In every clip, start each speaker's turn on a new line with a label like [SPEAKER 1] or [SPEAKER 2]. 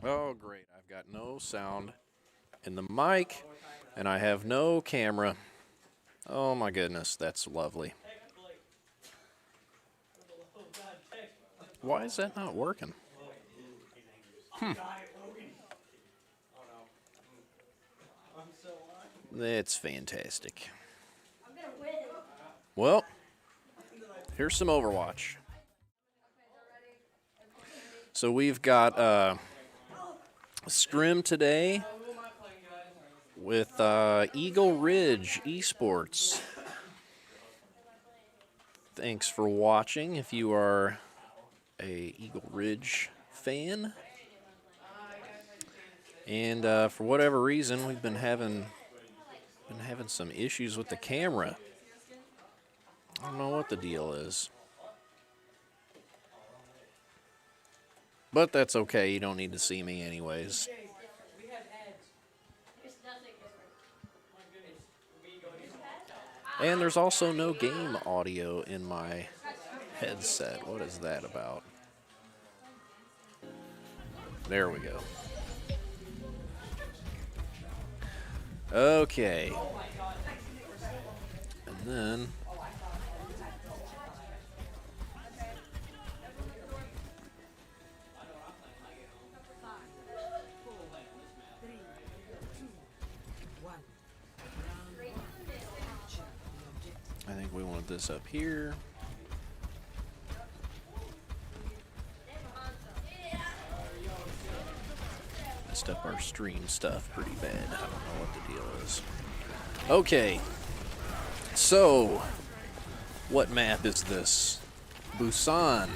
[SPEAKER 1] Oh, great. I've got no sound in the mic, and I have no camera. Oh, my goodness. That's lovely. Why is that not working? It's fantastic. Well, here's some Overwatch. So we've got scrim today with Eagle Ridge Esports. Thanks for watching. If you are a Eagle Ridge fan, and for whatever reason, we've been having some issues with the camera. I don't know what the deal is, but that's okay. You don't need to see me anyways. And there's also no game audio in my headset. What is that about? There we go. Okay. And then I think we want this up here. Messed up our stream stuff pretty bad. I don't know what the deal is. Okay. So, what map is this? Busan.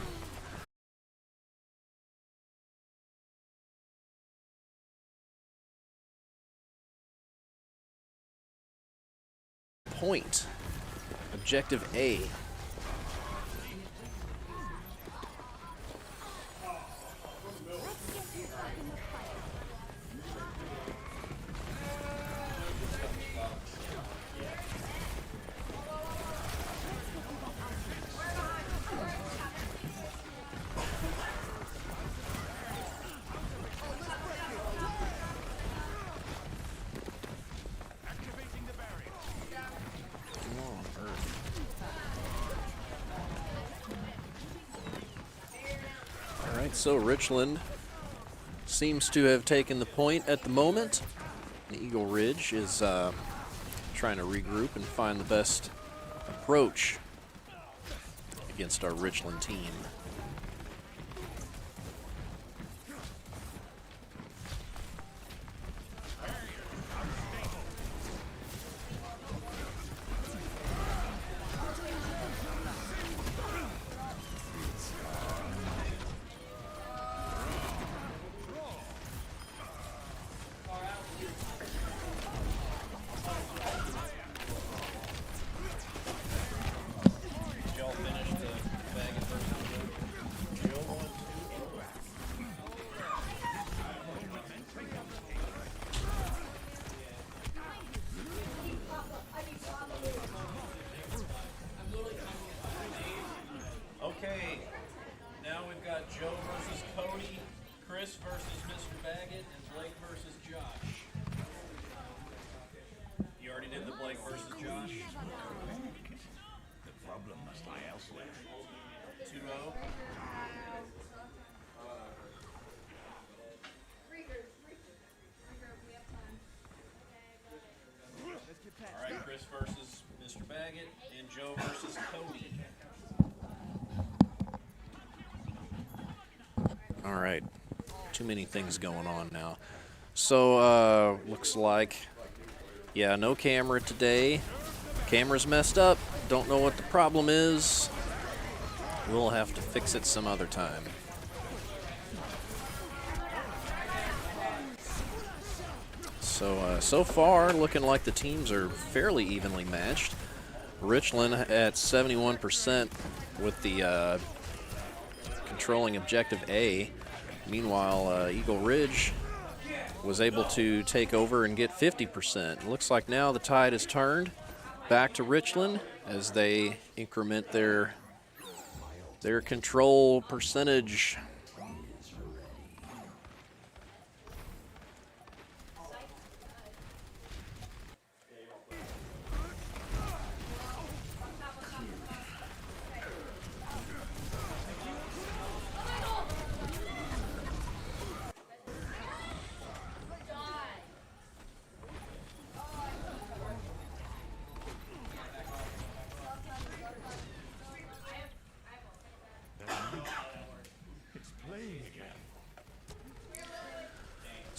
[SPEAKER 1] Point. Objective A. Alright, so Richland seems to have taken the point at the moment. Eagle Ridge is trying to regroup and find the best approach against our Richland team. Okay, now we've got Joe versus Cody, Chris versus Mr. Baggett, and Blake versus Josh. You already did the Blake versus Josh?
[SPEAKER 2] The problem must lie elsewhere.
[SPEAKER 1] 2-0. Alright, Chris versus Mr. Baggett, and Joe versus Cody. All right, too many things going on now. So, looks like, yeah, no camera today. Camera's messed up. Don't know what the problem is. We'll have to fix it some other time. So far, looking like the teams are fairly evenly matched. Richland at 71% with the controlling objective A. Meanwhile, Eagle Ridge was able to take over and get 50%. Looks like now the tide has turned back to Richland as they increment their control percentage.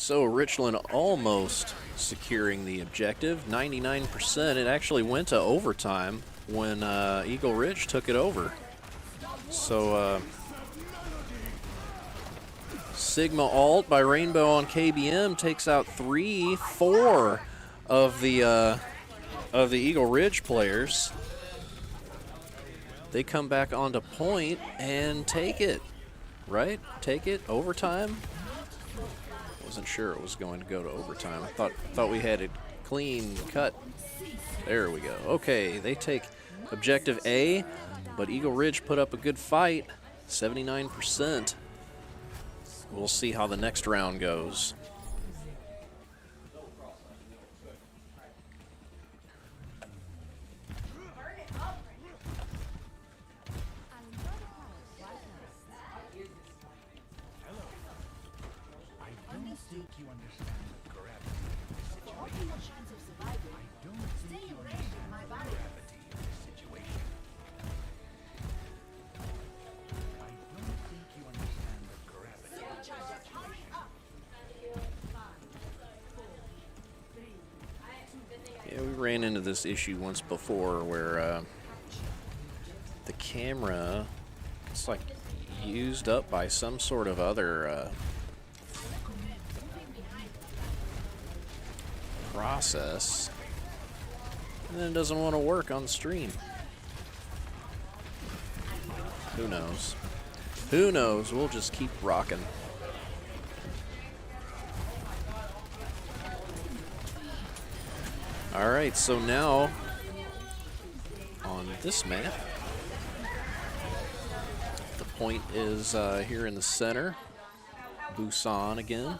[SPEAKER 1] So Richland almost securing the objective, 99%. It actually went to overtime when Eagle Ridge took it over. So Sigma Alt by Rainbow on KBM takes out 3-4 of the Eagle Ridge players. They come back onto point and take it, right? Take it, overtime. Wasn't sure it was going to go to overtime. I thought we had it clean cut. There we go. Okay, they take objective A, but Eagle Ridge put up a good fight, 79%. We'll see how the next round goes. Yeah, we ran into this issue once before where the camera, it's like used up by some sort of other process, and then it doesn't want to work on the stream. Who knows? Who knows? We'll just keep rocking. All right, so now on this map, the point is here in the center. Busan again.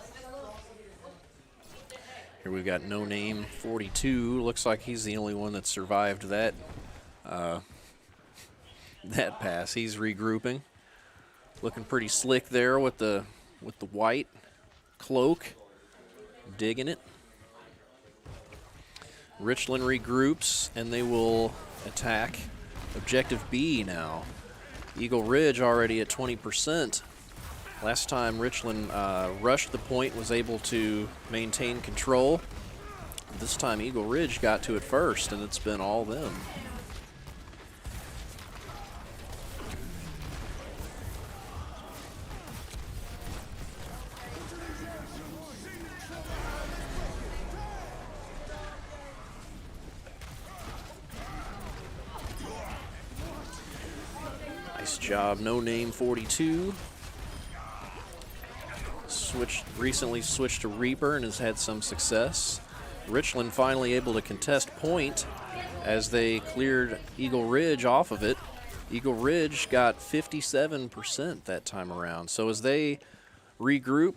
[SPEAKER 1] Here we've got No Name 42. Looks like he's the only one that survived that that pass. He's regrouping, looking pretty slick there with the white cloak, digging it. Richland regroups, and they will attack objective B now. Eagle Ridge already at 20%. Last time Richland rushed the point, was able to maintain control. This time Eagle Ridge got to it first, and it's been all them. Nice job, No Name 42. Recently switched to Reaper and has had some success. Richland finally able to contest point as they cleared Eagle Ridge off of it. Eagle Ridge got 57% that time around. So as they regroup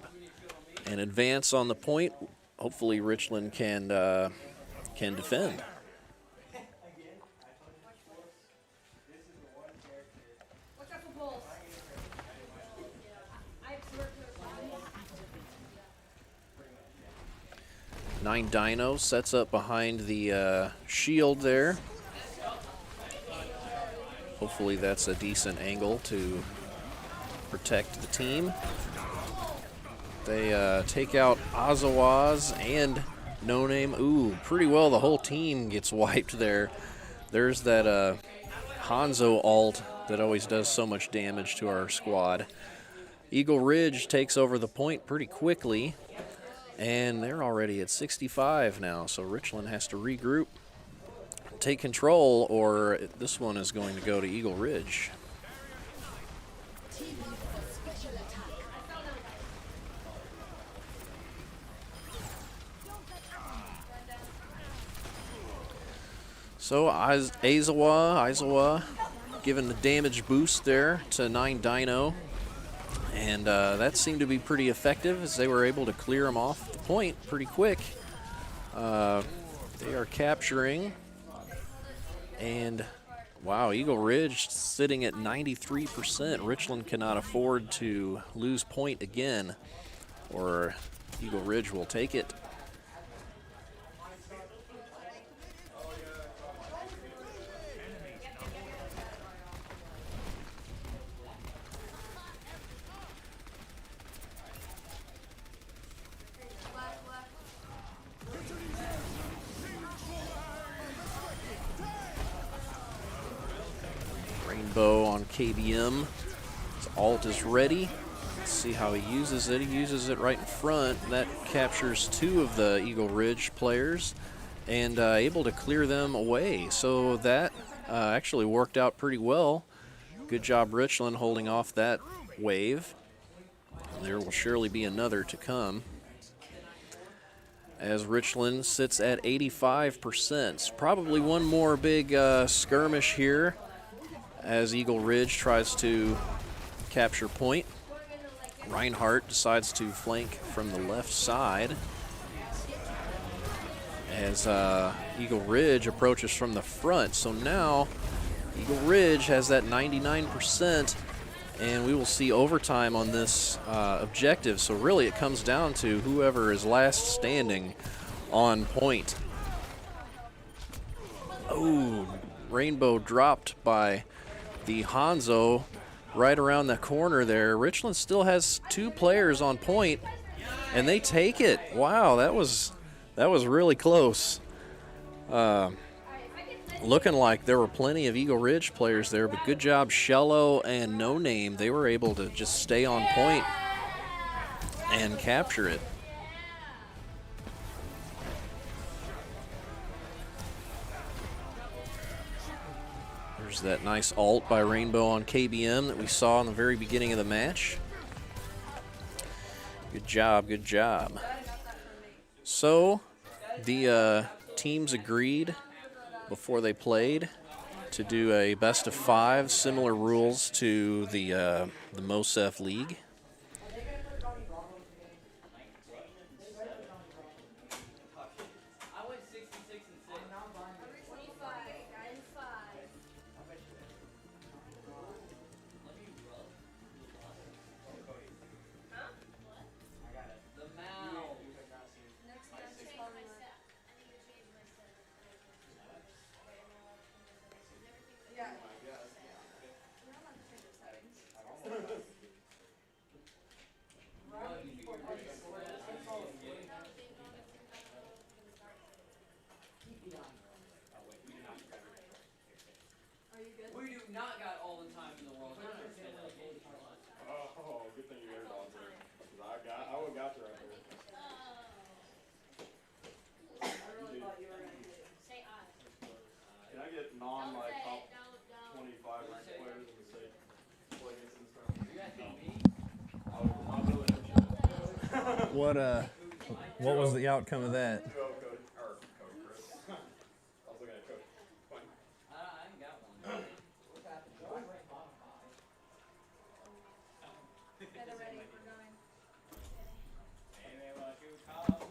[SPEAKER 1] and advance on the point, hopefully Richland can defend. Nine Dino sets up behind the shield there. Hopefully that's a decent angle to protect the team. They take out Azawaz and No Name. Ooh, pretty well the whole team gets wiped there. There's that Hanzo ult that always does so much damage to our squad. Eagle Ridge takes over the point pretty quickly. And they're already at 65 now, so Richland has to regroup, take control, or this one is going to go to Eagle Ridge. So Aizawa giving the damage boost there to 9 Dino. And that seemed to be pretty effective as they were able to clear him off the point pretty quick. They are capturing. And, wow, Eagle Ridge sitting at 93%. Richland cannot afford to lose point again, or Eagle Ridge will take it. Rainbow on KBM. His ult is ready. Let's see how he uses it. He uses it right in front. That captures 2 of the Eagle Ridge players and able to clear them away. So that actually worked out pretty well. Good job, Richland, holding off that wave. There will surely be another to come. As Richland sits at 85%. Probably one more big skirmish here as Eagle Ridge tries to capture point. Reinhardt decides to flank from the left side as Eagle Ridge approaches from the front. So now Eagle Ridge has that 99%, and we will see overtime on this objective. So really it comes down to whoever is last standing on point. Oh, Rainbow dropped by the Hanzo right around the corner there. Richland still has 2 players on point, and they take it. Wow, that was really close. Looking like there were plenty of Eagle Ridge players there, but good job, Shello and No Name. They were able to just stay on point and capture it. There's that nice ult by Rainbow on KBM that we saw in the very beginning of the match. Good job, good job. So the teams agreed before they played to do a best of 5, similar rules to the MOSEF League. What was the outcome of that?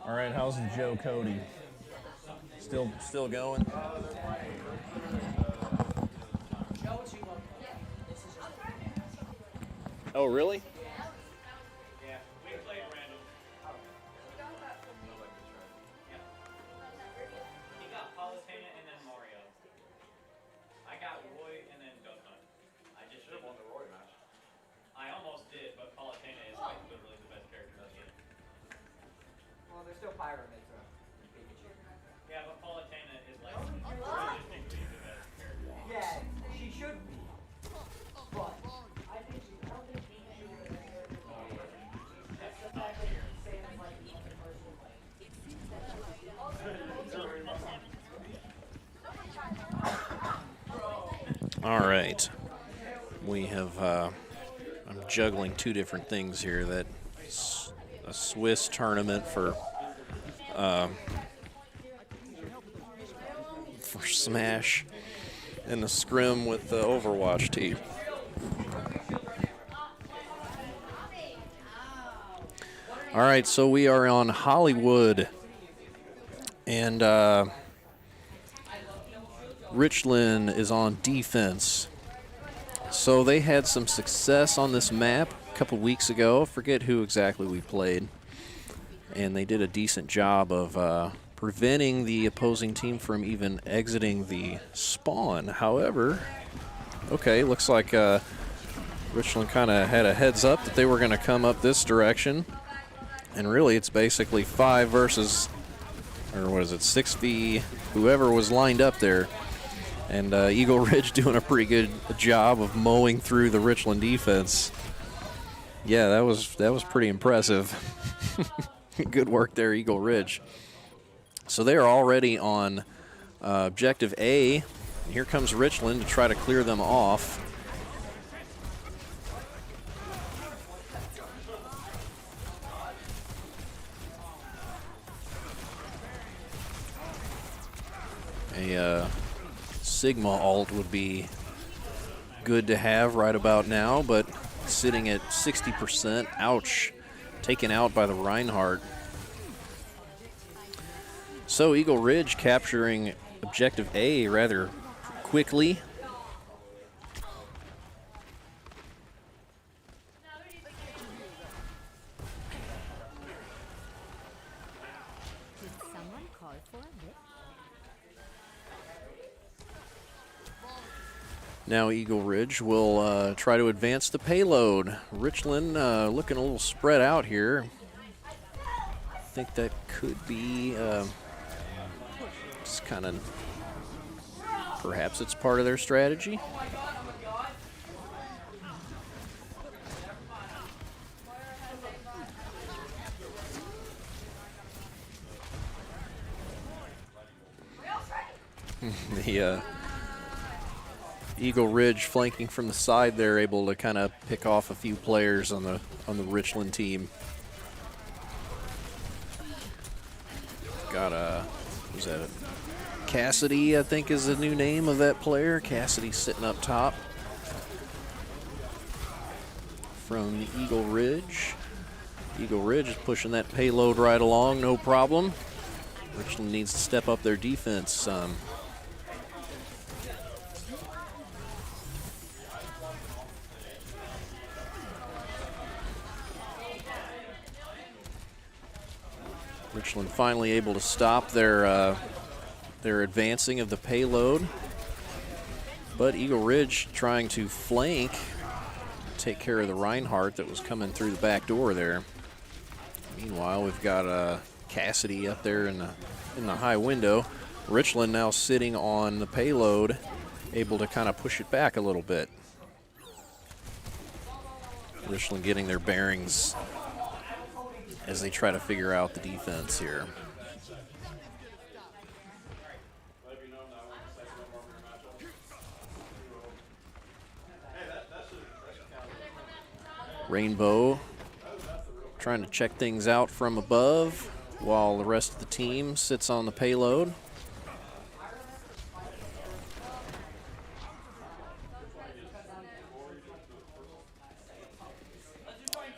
[SPEAKER 1] All right, how's Joe Cody? Still going? Oh, really?
[SPEAKER 2] Yeah, we played random. He got Palutena and then Mario. I got Roy and then Ghost. I just should have won the Roy match. I almost did, but Palutena is like literally the best character of the game.
[SPEAKER 3] Well, there's still Pyramid, so Pikachu.
[SPEAKER 2] Yeah, but Palutena is like distinctly the best character.
[SPEAKER 3] Yeah, she should be. But I think she. I don't think she should be. That's the fact that Sam's like the person.
[SPEAKER 1] All right. We have, I'm juggling 2 different things here. That a Swiss tournament for Smash and the scrim with the Overwatch team. All right, so we are on Hollywood, and Richland is on defense. So they had some success on this map a couple weeks ago. I forget who exactly we played. And they did a decent job of preventing the opposing team from even exiting the spawn. However, okay, looks like Richland kind of had a heads up that they were going to come up this direction. And really, it's basically 5 versus, or what is it, 6v, whoever was lined up there. And Eagle Ridge doing a pretty good job of mowing through the Richland defense. Yeah, that was pretty impressive. Good work there, Eagle Ridge. So they are already on objective A. Here comes Richland to try to clear them off. A Sigma ult would be good to have right about now, but sitting at 60%. Ouch. Taken out by the Reinhardt. So Eagle Ridge capturing objective A rather quickly.
[SPEAKER 4] Did someone call for a lift?
[SPEAKER 1] Now Eagle Ridge will try to advance the payload. Richland looking a little spread out here. I think that could be just kind of, perhaps it's part of their strategy. The Eagle Ridge flanking from the side there, able to kind of pick off a few players on the Richland team. Got who's that? Cassidy, I think, is the new name of that player. Cassidy sitting up top from the Eagle Ridge. Eagle Ridge is pushing that payload right along, no problem. Richland needs to step up their defense some. Richland finally able to stop their advancing of the payload, but Eagle Ridge trying to flank, take care of the Reinhardt that was coming through the back door there. Meanwhile, we've got Cassidy up there in the high window. Richland now sitting on the payload, able to kind of push it back a little bit. Richland getting their bearings as they try to figure out the defense here. Rainbow trying to check things out from above while the rest of the team sits on the payload.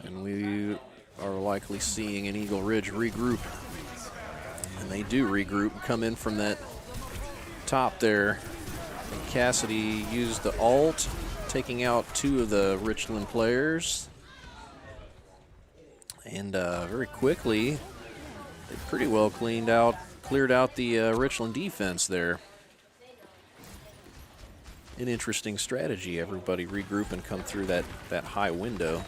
[SPEAKER 1] And we are likely seeing an Eagle Ridge regroup. And they do regroup, come in from that top there. And Cassidy used the ult, taking out two of the Richland players. And very quickly, they pretty well cleared out the Richland defense there. An interesting strategy. Everybody regroup and come through that high window.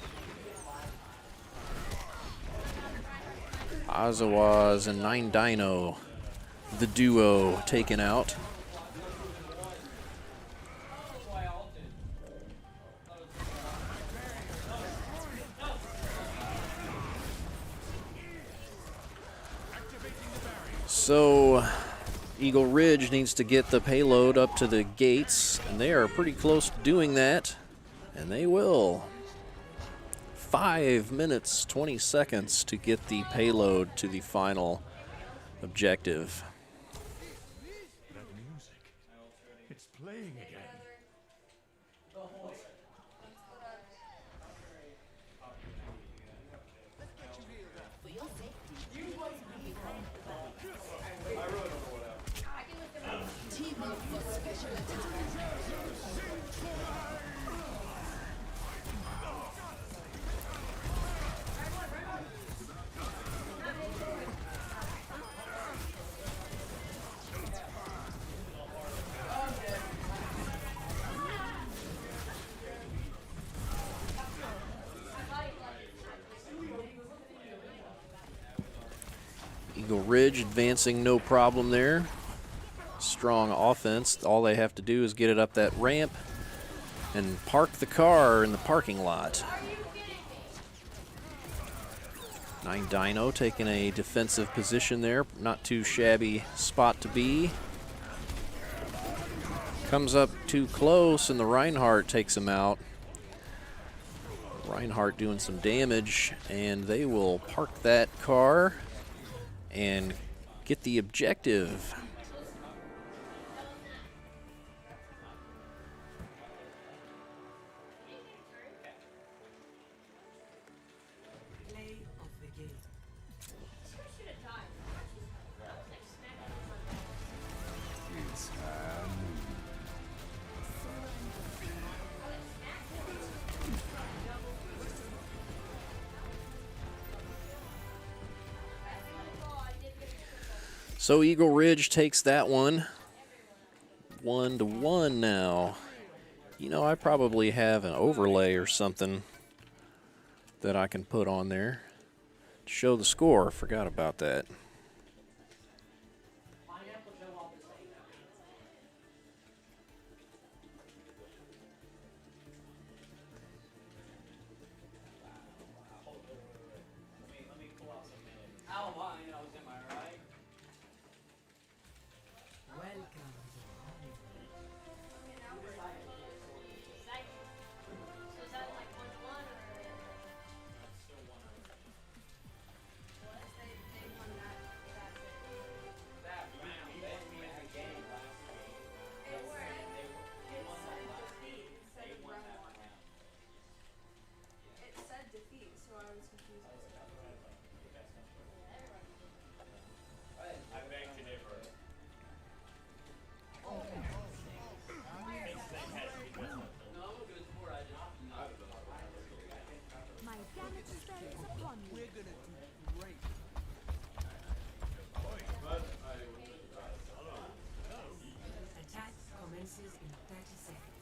[SPEAKER 1] Azawaz and 9Dino, the duo, taken out. So Eagle Ridge needs to get the payload up to the gates, and they are pretty close to doing that, and they will. 5 minutes, 20 seconds to get the payload to the final objective.
[SPEAKER 5] That music, it's playing again.
[SPEAKER 1] Eagle Ridge advancing no problem there. strong offense. All they have to do is get it up that ramp and park the car in the parking lot. 9 Dino taking a defensive position there. Not too shabby spot to be. Comes up too close, and the Reinhardt takes him out. Reinhardt doing some damage, and they will park that car and get the objective. So Eagle Ridge takes that one. 1-1 now. You know, I probably have an overlay or something that I can put on there to show the score. Forgot about that.
[SPEAKER 4] My damage spells upon you.
[SPEAKER 6] Attack commences in 30 seconds.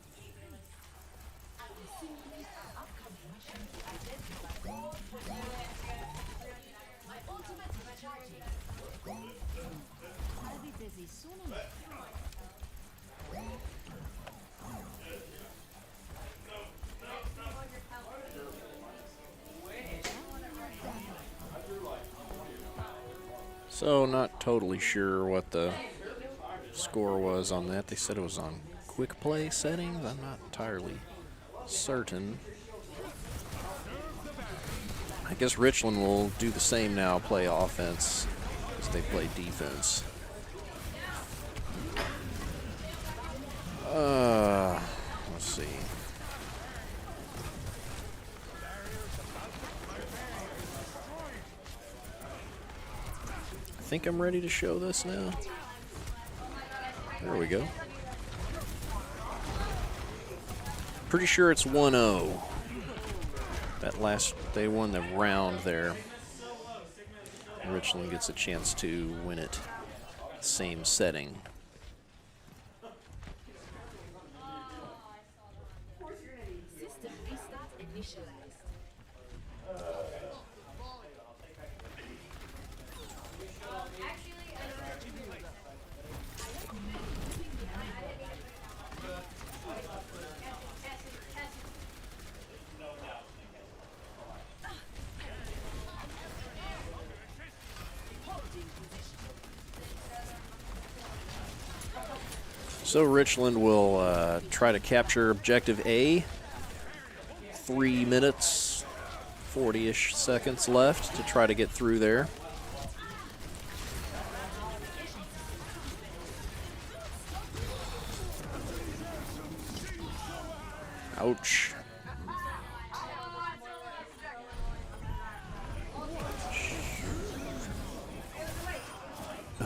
[SPEAKER 4] I'll be busy soon enough.
[SPEAKER 1] So not totally sure what the score was on that. They said it was on quick play settings. I'm not entirely certain. I guess Richland will do the same now, play offense as they play defense. Let's see. I think I'm ready to show this now. There we go. Pretty sure it's 1-0. That last, they won the round there. Richland gets a chance to win it. Same setting.
[SPEAKER 6] System restart initialized.
[SPEAKER 1] So Richland will try to capture objective A. 3 minutes, 40-ish seconds left to try to get through there. Ouch.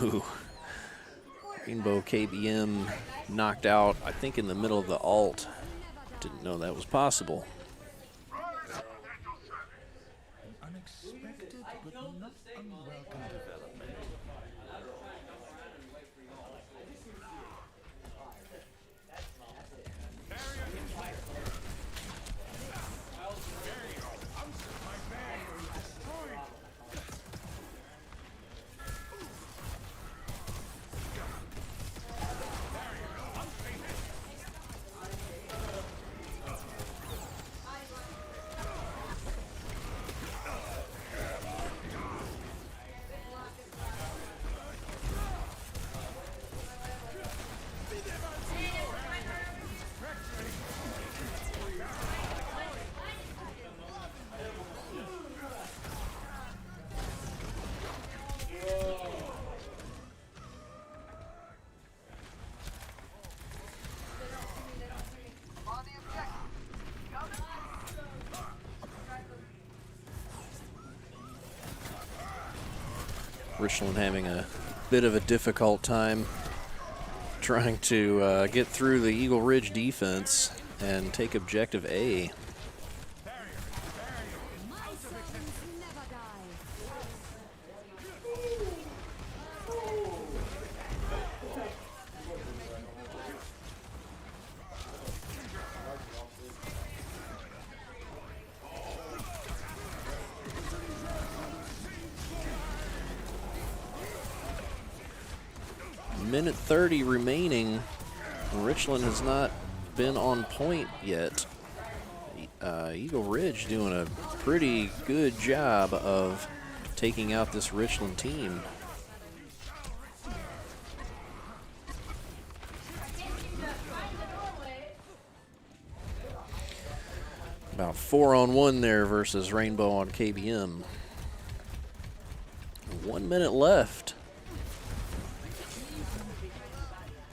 [SPEAKER 1] Ooh. Rainbow KBM knocked out, I think, in the middle of the ult. Didn't know that was possible.
[SPEAKER 5] Unexpected but not unwelcome development.
[SPEAKER 1] Richland having a bit of a difficult time trying to get through the Eagle Ridge defense and take objective A.
[SPEAKER 4] My sons never die.
[SPEAKER 1] Minute 30 remaining. Richland has not been on point yet. Eagle Ridge doing a pretty good job of taking out this Richland team. About 4-on-1 there versus Rainbow on KBM. 1 minute left.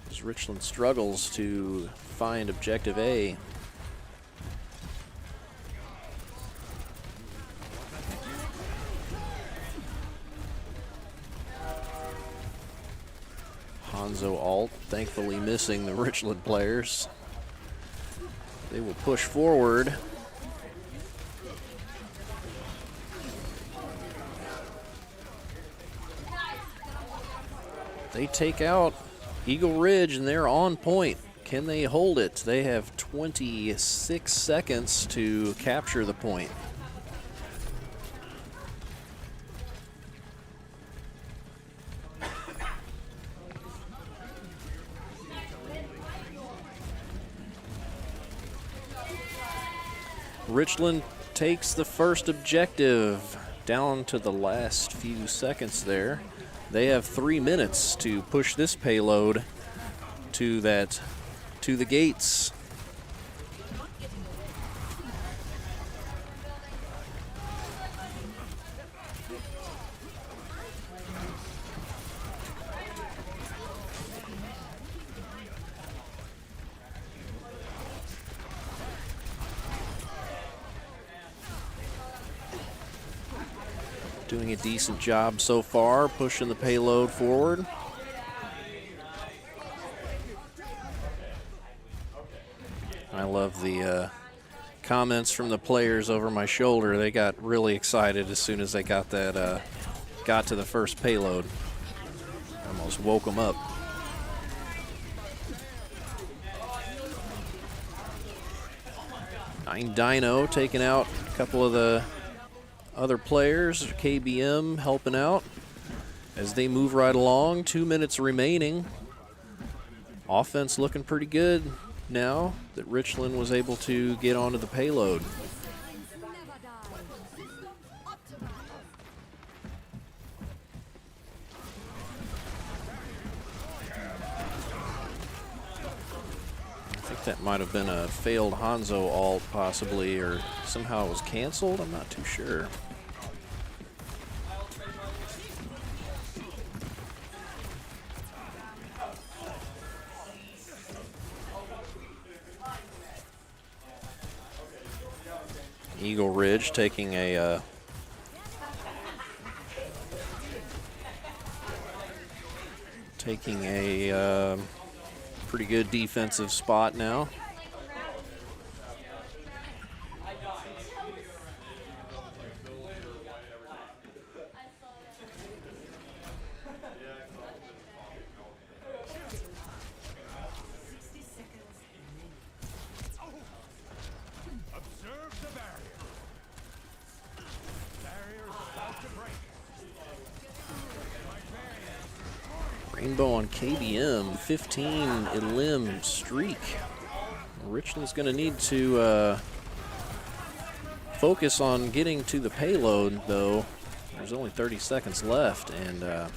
[SPEAKER 1] As Richland struggles to find objective A. Hanzo alt, thankfully missing the Richland players. They will push forward. They take out Eagle Ridge and they're on point. Can they hold it? They have 26 seconds to capture the point. Richland takes the first objective down to the last few seconds there. They have 3 minutes to push this payload to the gates. Doing a decent job so far, pushing the payload forward. I love the comments from the players over my shoulder. They got really excited as soon as they got that, got to the first payload. Almost woke them up. Nine Dino taking out a couple of the other players. KBM helping out as they move right along. 2 minutes remaining. Offense looking pretty good now that Richland was able to get onto the payload. I think that might have been a failed Hanzo ult possibly, or somehow it was canceled. I'm not too sure. Eagle Ridge taking a pretty good defensive spot now. Rainbow on KBM, 15 elim streak. Richland's going to need to focus on getting to the payload, though. There's only 30 seconds left, and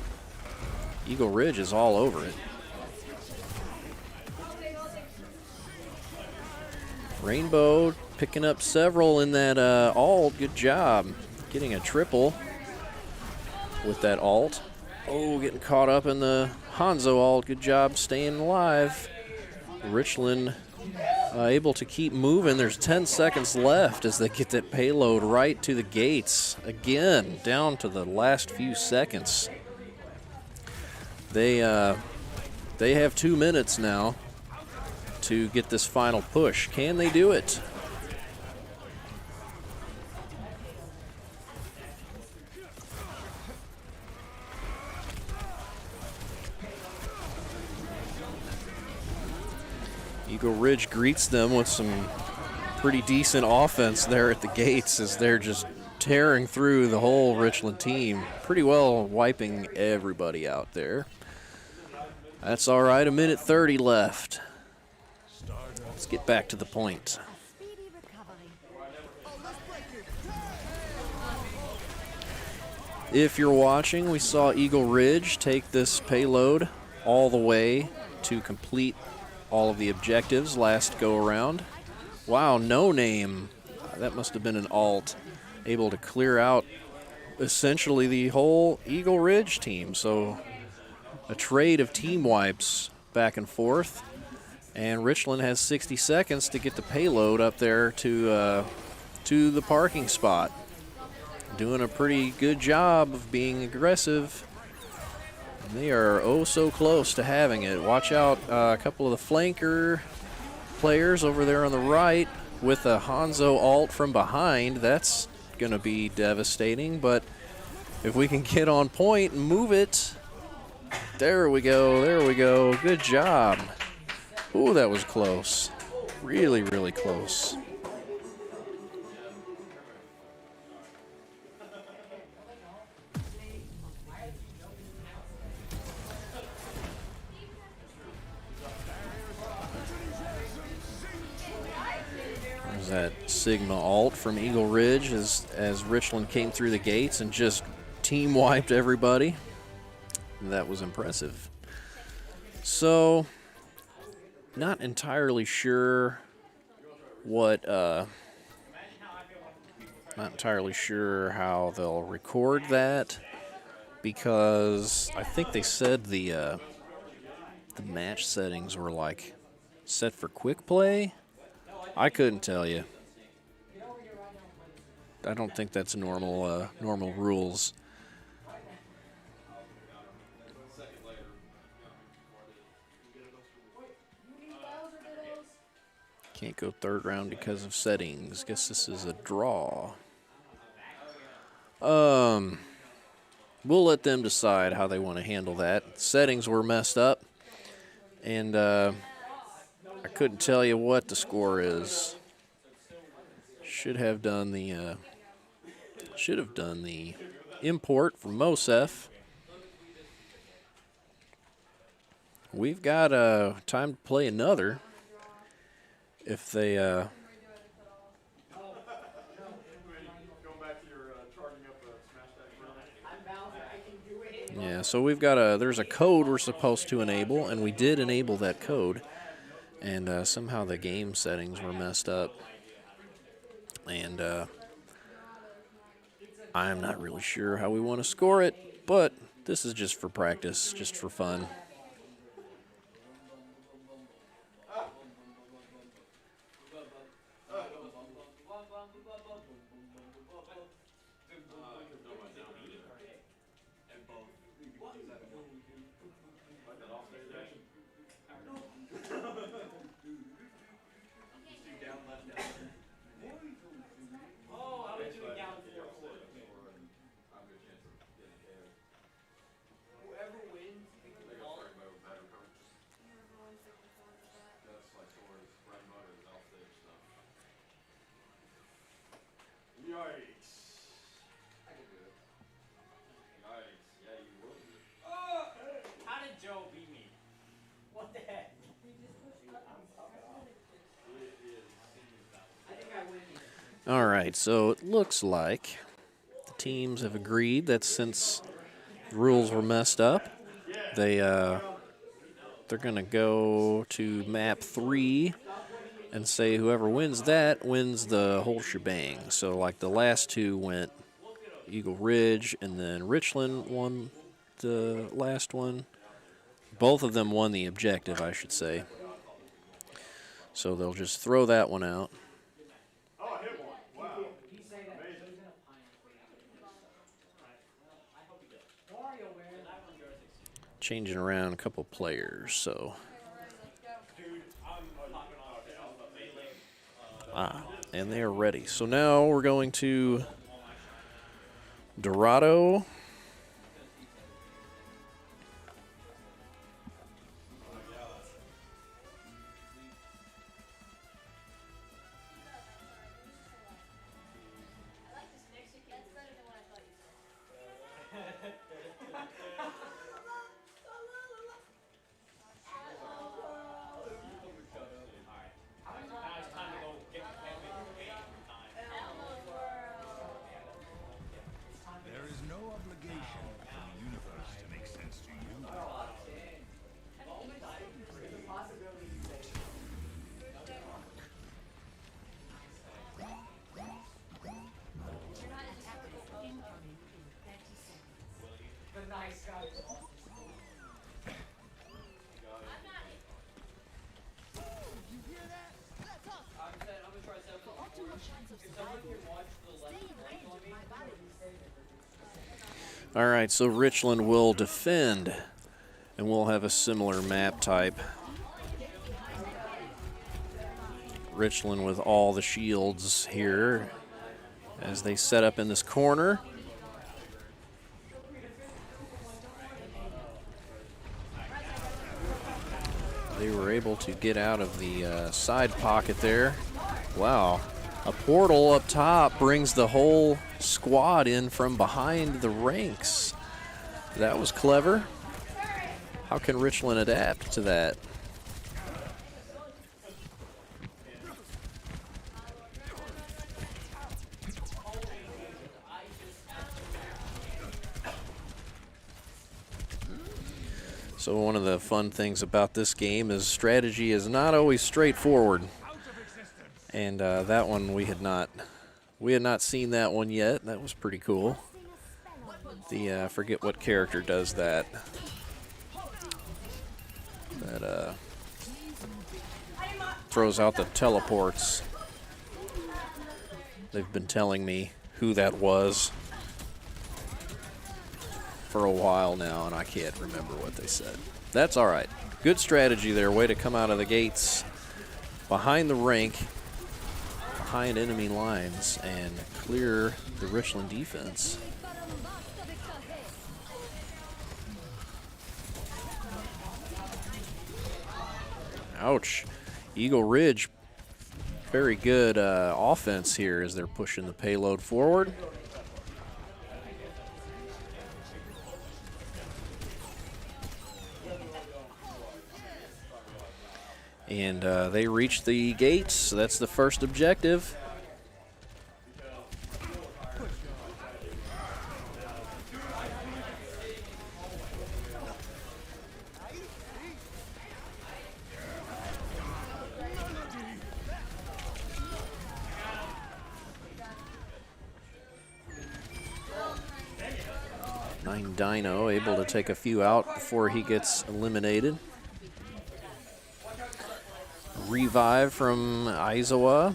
[SPEAKER 1] Eagle Ridge is all over it. Rainbow picking up several in that ult. Good job getting a triple with that ult. Oh, getting caught up in the Hanzo ult. Good job staying alive. Richland able to keep moving. There's 10 seconds left as they get that payload right to the gates. Again, down to the last few seconds. They have 2 minutes now to get this final push. Can they do it? Eagle Ridge greets them with some pretty decent offense there at the gates as they're just tearing through the whole Richland team, pretty well wiping everybody out there. That's all right, 1:30 left. Let's get back to the point.
[SPEAKER 4] Speedy recovery.
[SPEAKER 1] If you're watching, we saw Eagle Ridge take this payload all the way to complete all of the objectives last go around. Wow, No Name. That must have been an alt. Able to clear out essentially the whole Eagle Ridge team. So a trade of team wipes back and forth. And Richland has 60 seconds to get the payload up there to the parking spot. Doing a pretty good job of being aggressive. And they are oh so close to having it. Watch out, a couple of the flanker players over there on the right with a Hanzo ult from behind. That's going to be devastating, but if we can get on point and move it. There we go, there we go. Good job. Ooh, that was close. Really, really close. There's that Sigma ult from Eagle Ridge as Richland came through the gates and just team wiped everybody. That was impressive. So, not entirely sure what, not entirely sure how they'll record that, because I think they said the match settings were like set for quick play. I couldn't tell you. I don't think that's normal rules. Can't go third round because of settings. Guess this is a draw. We'll let them decide how they want to handle that. Settings were messed up, and I couldn't tell you what the score is. Should have done the import from Mosef. We've got time to play another. If they yeah, so we've got there's a code we're supposed to enable, and we did enable that code, and somehow the game settings were messed up, and I'm not really sure how we want to score it, but this is just for practice, just for fun.
[SPEAKER 2] How did Joe beat me? What the heck?
[SPEAKER 1] All right, so it looks like the teams have agreed that since the rules were messed up, they're going to go to map 3 and say whoever wins that wins the whole shebang. So like the last two went Eagle Ridge, and then Richland won the last one. Both of them won the objective, I should say. So they'll just throw that one out. changing around a couple players, so. And they are ready. So now we're going to Dorado.
[SPEAKER 5] There is no obligation for the universe to make sense to you.
[SPEAKER 6] Incoming in 30 seconds.
[SPEAKER 3] The nice guy.
[SPEAKER 1] All right, so Richland will defend, and we'll have a similar map type. Richland with all the shields here as they set up in this corner. They were able to get out of the side pocket there. Wow. A portal up top brings the whole squad in from behind the ranks. That was clever. How can Richland adapt to that? So one of the fun things about this game is strategy is not always straightforward. And that one we had not seen that one yet. That was pretty cool. The I forget what character does that. That throws out the teleports. They've been telling me who that was for a while now, and I can't remember what they said. That's all right. Good strategy there. Way to come out of the gates behind the rank, behind enemy lines, and clear the Richland defense. Ouch. Eagle Ridge, very good offense here as they're pushing the payload forward. And they reach the gates, so that's the first objective. Nine Dino able to take a few out before he gets eliminated. Revive from Aizawa.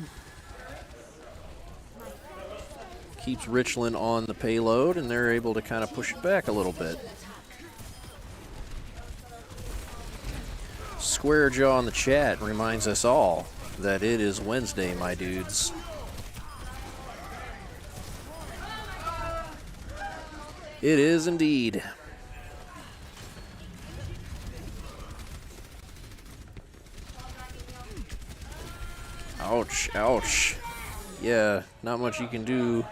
[SPEAKER 1] Keeps Richland on the payload, and they're able to kind of push it back a little bit. Square Jaw in the chat reminds us all that it is Wednesday, my dudes. It is indeed. Ouch, ouch. Yeah, not much you can do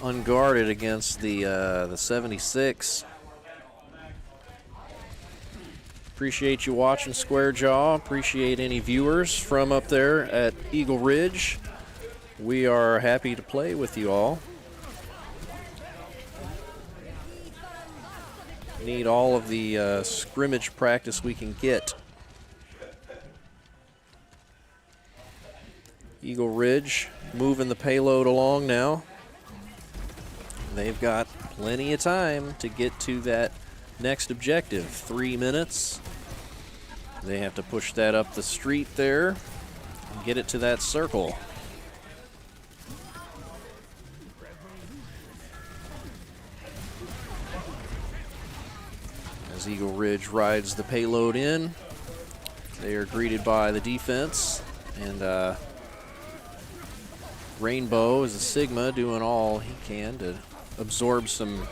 [SPEAKER 1] unguarded against the 76. Appreciate you watching Square Jaw. Appreciate any viewers from up there at Eagle Ridge. We are happy to play with you all. Need all of the scrimmage practice we can get. Eagle Ridge moving the payload along now. They've got plenty of time to get to that next objective. 3 minutes. They have to push that up the street there and get it to that circle. As Eagle Ridge rides the payload in, they are greeted by the defense, and Rainbow is a Sigma doing all he can to absorb some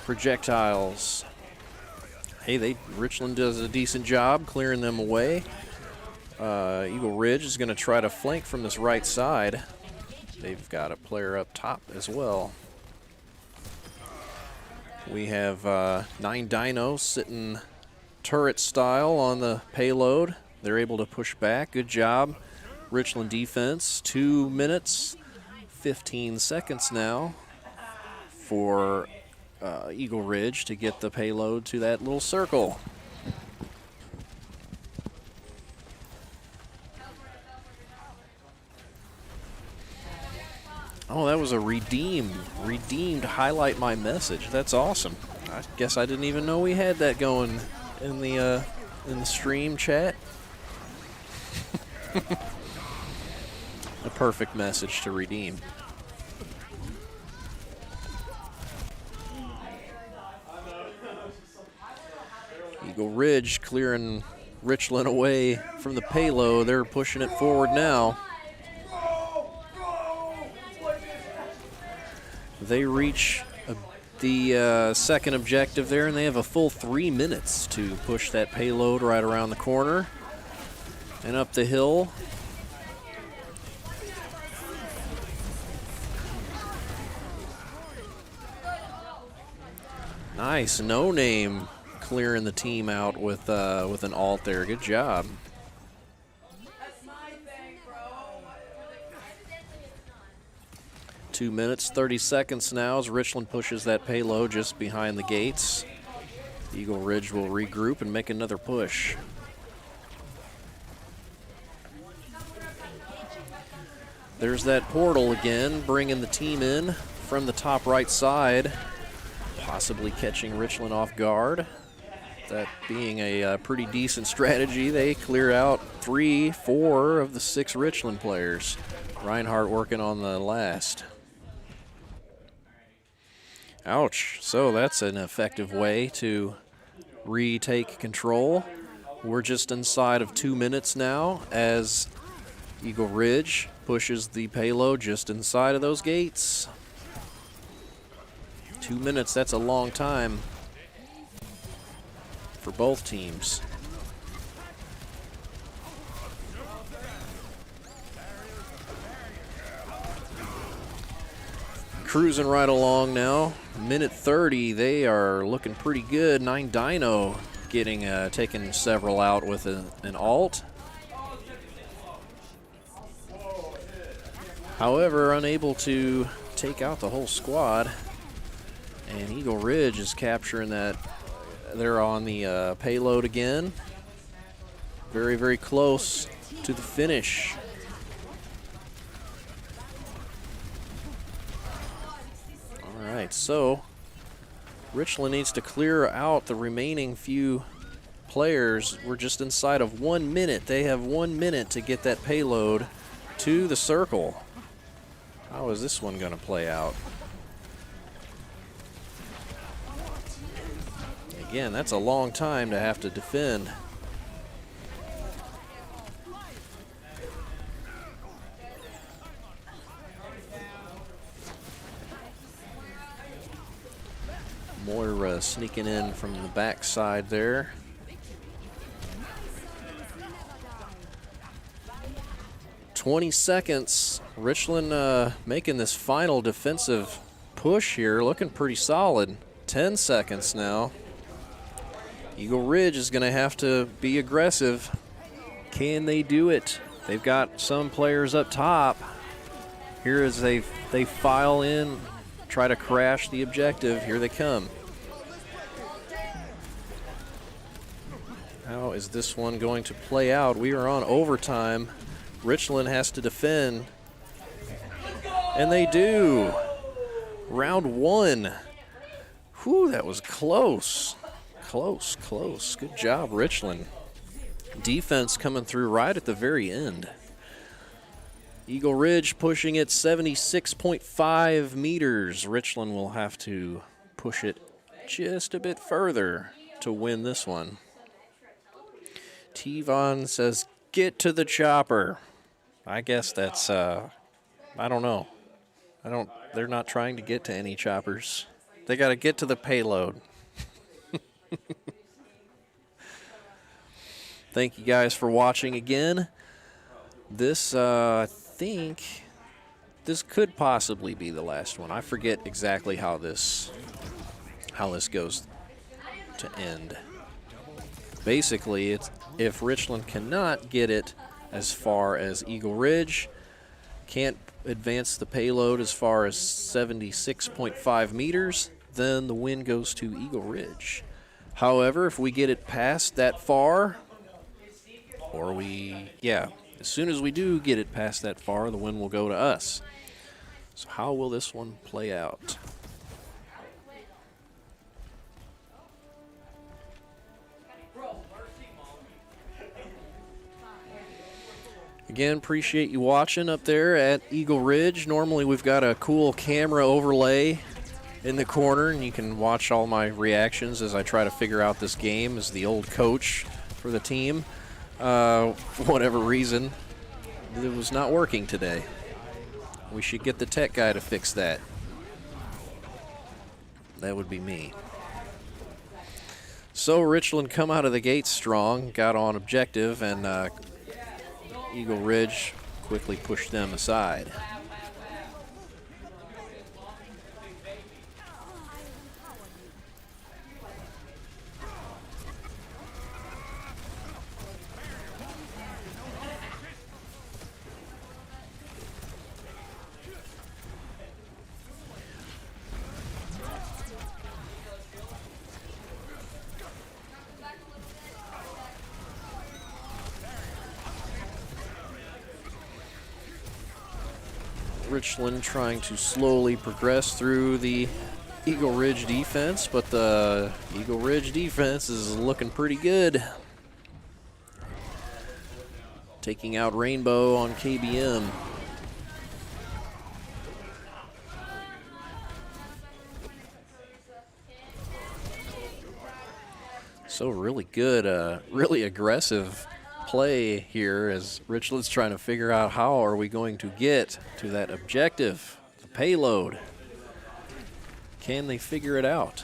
[SPEAKER 1] projectiles. Hey, Richland does a decent job clearing them away. Eagle Ridge is going to try to flank from this right side. They've got a player up top as well. We have 9 Dinos sitting turret style on the payload. They're able to push back. Good job, Richland defense. 2 minutes, 15 seconds now for Eagle Ridge to get the payload to that little circle. Oh, that was a redeemed highlight my message. That's awesome. I guess I didn't even know we had that going in the stream chat. A perfect message to redeem. Eagle Ridge clearing Richland away from the payload. They're pushing it forward now. They reach the second objective there, and they have a full 3 minutes to push that payload right around the corner and up the hill. Nice, No Name clearing the team out with an ult there. Good job. 2 minutes, 30 seconds now as Richland pushes that payload just behind the gates. Eagle Ridge will regroup and make another push. There's that portal again, bringing the team in from the top right side, possibly catching Richland off guard. That being a pretty decent strategy, they clear out 3-4 of the 6 Richland players. Reinhardt working on the last. Ouch. So that's an effective way to retake control. We're just inside of 2 minutes now as Eagle Ridge pushes the payload just inside of those gates. 2 minutes, that's a long time for both teams. Cruising right along now. Minute 30, they are looking pretty good. 9 Dino getting taking several out with an ult. However, unable to take out the whole squad. And Eagle Ridge is capturing that. They're on the payload again. Very, very close to the finish. All right, so Richland needs to clear out the remaining few players. We're just inside of 1 minute. They have 1 minute to get that payload to the circle. How is this one going to play out? Again, that's a long time to have to defend. Moira sneaking in from the backside there. "20 seconds. Richland making this final defensive push here, looking pretty solid. 10 seconds now. Eagle Ridge is going to have to be aggressive. Can they do it? They've got some players up top. Here as they file in, try to crash the objective. Here they come. How is this one going to play out? We are on overtime. Richland has to defend. And they do. Round 1. Whew, that was close. Close, close. Good job, Richland. Defense coming through right at the very end. Eagle Ridge pushing it 76.5 meters. Richland will have to push it just a bit further. to win this one. T-Von says, get to the chopper. I guess that's, I don't know. They're not trying to get to any choppers. They got to get to the payload. Thank you guys for watching again. This, I think, this could possibly be the last one. I forget exactly how this goes to end. Basically, it's if Richland cannot get it as far as Eagle Ridge, can't advance the payload as far as 76.5 meters, then the win goes to Eagle Ridge. However, if we get it past that far, or as soon as we do get it past that far, the win will go to us. So how will this one play out? Again, appreciate you watching up there at Eagle Ridge. Normally we've got a cool camera overlay in the corner, and you can watch all my reactions as I try to figure out this game as the old coach for the team. For whatever reason, it was not working today. We should get the tech guy to fix that. That would be me. So Richland come out of the gate strong, got on objective, and Eagle Ridge quickly pushed them aside. Richland trying to slowly progress through the Eagle Ridge defense, but the Eagle Ridge defense is looking pretty good. Taking out Rainbow on KBM. So really good, really aggressive play here as Richland's trying to figure out how are we going to get to that objective, the payload. Can they figure it out?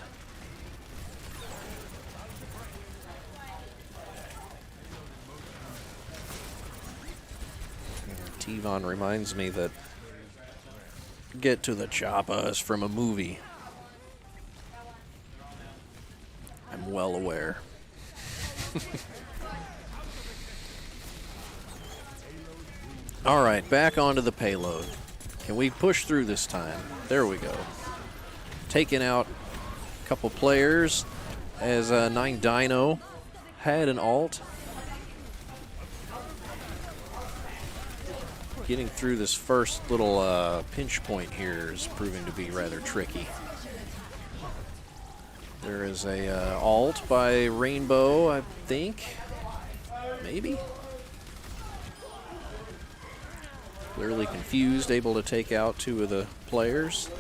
[SPEAKER 1] T-Von reminds me that get to the choppa is from a movie. I'm well aware. All right, back onto the payload. Can we push through this time? There we go. Taking out a couple players as 9 Dino had an ult. Getting through this first little pinch point here is proving to be rather tricky. There is a ult by Rainbow, I think. Maybe? Clearly confused, able to take out 2 of the players.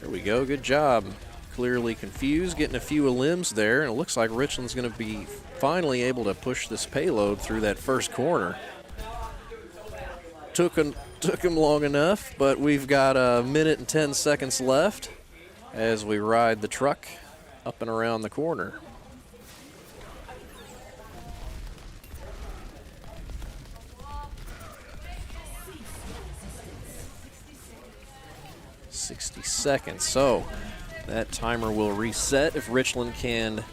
[SPEAKER 1] There we go, good job. Clearly confused, getting a few limbs there, and it looks like Richland's going to be finally able to push this payload through that first corner. Took him long enough, but we've got a minute and 10 seconds left as we ride the truck up and around the corner. Seconds. So that timer will reset if Richland can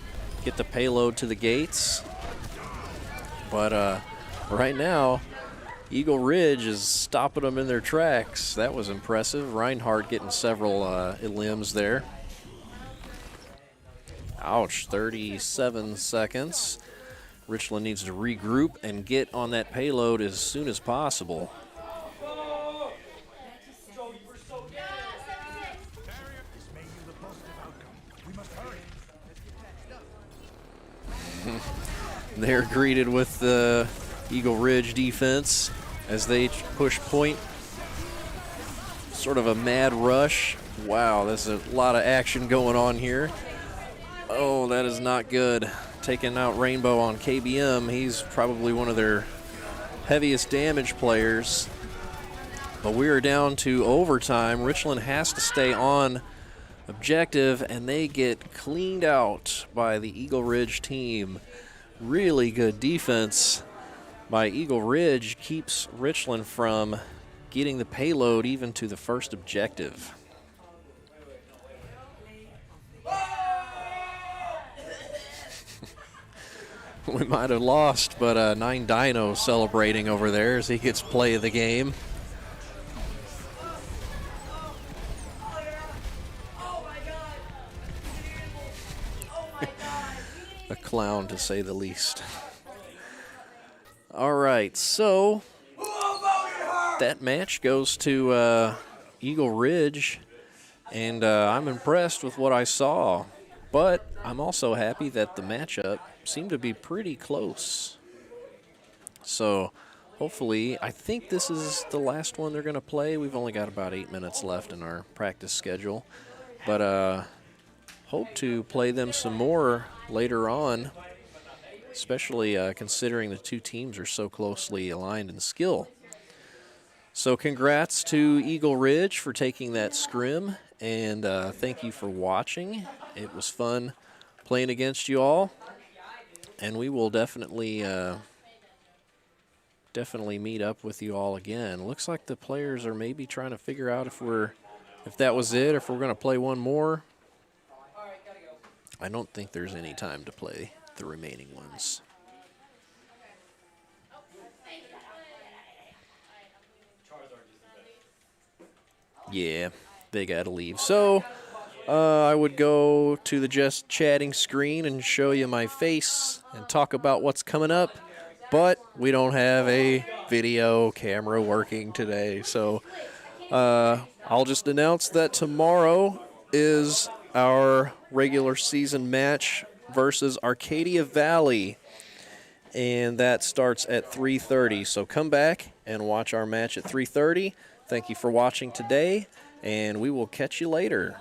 [SPEAKER 1] get the payload to the gates. But right now, Eagle Ridge is stopping them in their tracks. That was impressive. Reinhardt getting several limbs there. Ouch, 37 seconds. Richland needs to regroup and get on that payload as soon as possible. They're greeted with the Eagle Ridge defense as they push point. Sort of a mad rush. Wow, there's a lot of action going on here. Oh, that is not good. Taking out Rainbow on KBM. He's probably one of their heaviest damage players. But we are down to overtime. Richland has to stay on objective, and they get cleaned out by the Eagle Ridge team. Really good defense by Eagle Ridge keeps Richland from getting the payload even to the first objective. We might have lost, but 9 Dino celebrating over there as he gets play of the game. A clown, to say the least. All right, so that match goes to Eagle Ridge, and I'm impressed with what I saw. But I'm also happy that the matchup seemed to be pretty close. So hopefully, I think this is the last one they're going to play. We've only got about 8 minutes left in our practice schedule. But hope to play them some more later on, especially considering the two teams are so closely aligned in skill. So congrats to Eagle Ridge for taking that scrim, and thank you for watching. It was fun playing against you all, and we will definitely meet up with you all again. Looks like the players are maybe trying to figure out if that was it, if we're going to play one more. I don't think there's any time to play the remaining ones. Yeah, they got to leave. So I would go to the just chatting screen and show you my face and talk about what's coming up. But we don't have a video camera working today. So I'll just announce that tomorrow is our regular season match versus Arcadia Valley, and that starts at 3:30. So come back and watch our match at 3:30. Thank you for watching today, and we will catch you later.